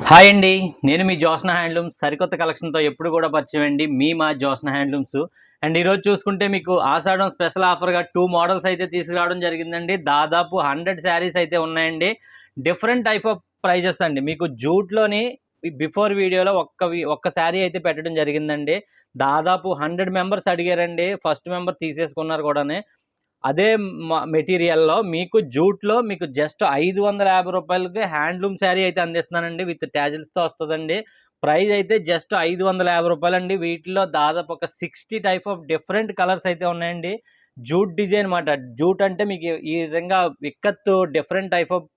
Hi అండి. నేను మీ Jyotsna handlooms సరికొత్త కలెక్షన్‌తో ఎప్పుడు కూడా పరిచయం అండి. మా జ్యోత్స్న హ్యాండ్లూమ్స్. అండ్ ఈరోజు చూసుకుంటే మీకు ఆషాఢం స్పెషల్ ఆఫర్‌గా 2 మోడల్స్ అయితే తీసుకురావడం జరిగిందండి. దాదాపు 100 శారీస్ అయితే ఉన్నాయండి. డిఫరెంట్ టైప్ ఆఫ్ ప్రైజెస్ అండి. మీకు జూట్‌లోని బిఫోర్ వీడియోలో ఒక్క శారీ అయితే పెట్టడం జరిగిందండి. దాదాపు 100 మెంబర్స్ అడిగారండి. ఫస్ట్ మెంబర్ తీసేసుకున్నారు కూడాని. అదే మెటీరియల్‌లో మీకు జూట్‌లో మీకు జస్ట్ రూ. 550కి హ్యాండ్లూమ్ శారీ అయితే అందిస్తున్నానండి. విత్ టాజిల్స్‌తో వస్తదండి. ప్రైస్ అయితే జస్ట్ రూ. 550 అండి. వీటిలో దాదాపు ఒక 60 టైప్ ఆఫ్ డిఫరెంట్ కలర్స్ అయితే ఉన్నాయండి. జూట్ డిజైన్ మాట. జూట్ అంటే మీకు ఈ విధంగా ikat different type of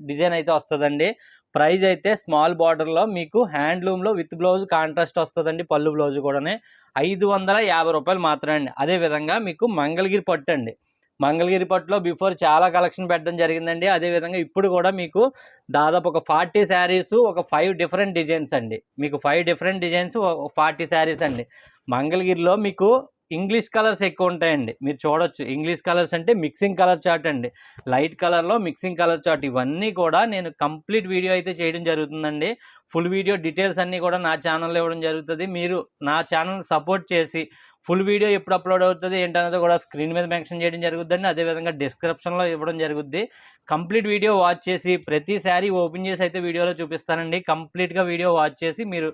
design అయితే వస్తదండి. ప్రైస్ అయితే స్మాల్ బార్డర్‌లో మీకు హ్యాండ్లూమ్‌లో విత్ బ్లౌజ్ కాంట్రాస్ట్ వస్తదండి. పళ్ళు బ్లౌజ్ కూడాని. రూ. 550 మాత్రమే అండి. అదే విధంగా మీకు మంగళగిరి పట్టు అండి. మంగళగిరి పట్టులో బిఫోర్ చాలా కలెక్షన్ పెట్టడం జరిగిందండి. అదే విధంగా ఇప్పుడు కూడా మీకు దాదాపు ఒక 40 శారీస్, ఒక 5 డిఫరెంట్ డిజైన్స్ అండి. మీకు 5 డిఫరెంట్ డిజైన్స్, 40 శారీస్ అండి. మంగళగిరిలో మీకు ఇంగ్లీష్ కలర్స్ ఎక్కువ ఉంటాయండి. మీరు చూడొచ్చు. ఇంగ్లీష్ కలర్స్ అంటే మిక్సింగ్ కలర్ చార్ట్ అండి. లైట్ కలర్‌లో మిక్సింగ్ కలర్ చార్ట్. ఇవన్నీ కూడా నేను కంప్లీట్ వీడియో అయితే చేయడం జరుగుతుందండి. ఫుల్ వీడియో డీటెయిల్స్ అన్నీ కూడా నా ఛానల్‌లో ఇవ్వడం జరుగుతది. మీరు నా ఛానల్‌ని సపోర్ట్ చేసి ఫుల్ వీడియో ఎప్పుడు అప్లోడ్ అవుతది ఏంటనేది కూడా స్క్రీన్ మీద మెన్షన్ చేయడం జరుగుద్దండి. అదేవిధంగా డిస్క్రిప్షన్‌లో ఇవ్వడం జరుగుద్ది. కంప్లీట్ వీడియో వాచ్ చేసి ప్రతి శారీ ఓపెన్ చేసి అయితే వీడియోలో చూపిస్తానండి. కంప్లీట్‌గా వీడియో వాచ్ చేసి మీరు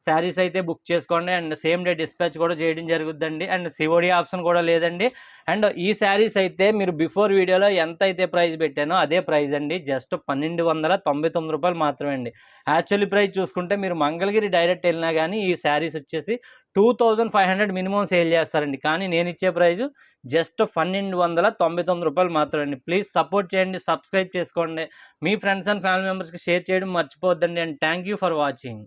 శారీస్ అయితే బుక్ చేసుకోండి. అండ్ సేమ్ డే డిస్పాచ్ కూడా చేయడం జరుగుద్దండి. అండ్ సిఓడి ఆప్షన్ కూడా లేదండి. అండ్ ఈ శారీస్ అయితే మీరు బిఫోర్ వీడియోలో ఎంతైతే ప్రైస్ పెట్టానో అదే ప్రైస్ అండి. జస్ట్ రూ. 1299 మాత్రమే అండి. యాక్చువల్లీ ప్రైస్ చూసుకుంటే మీరు మంగళగిరి డైరెక్ట్ వెళ్ళినా గానీ ఈ శారీస్ వచ్చేసి 2500 మినిమం సేల్ చేస్తారండి. కానీ నేనిచ్చే ప్రైజు జస్ట్ రూ. 1299 మాత్రమే అండి. ప్లీజ్ సపోర్ట్ చేయండి. సబ్స్క్రైబ్ చేసుకోండి. మీ ఫ్రెండ్స్ అండ్ ఫ్యామిలీ మెంబర్స్‌కి షేర్ చేయడం మర్చిపోవద్దండి. And thank you for watching.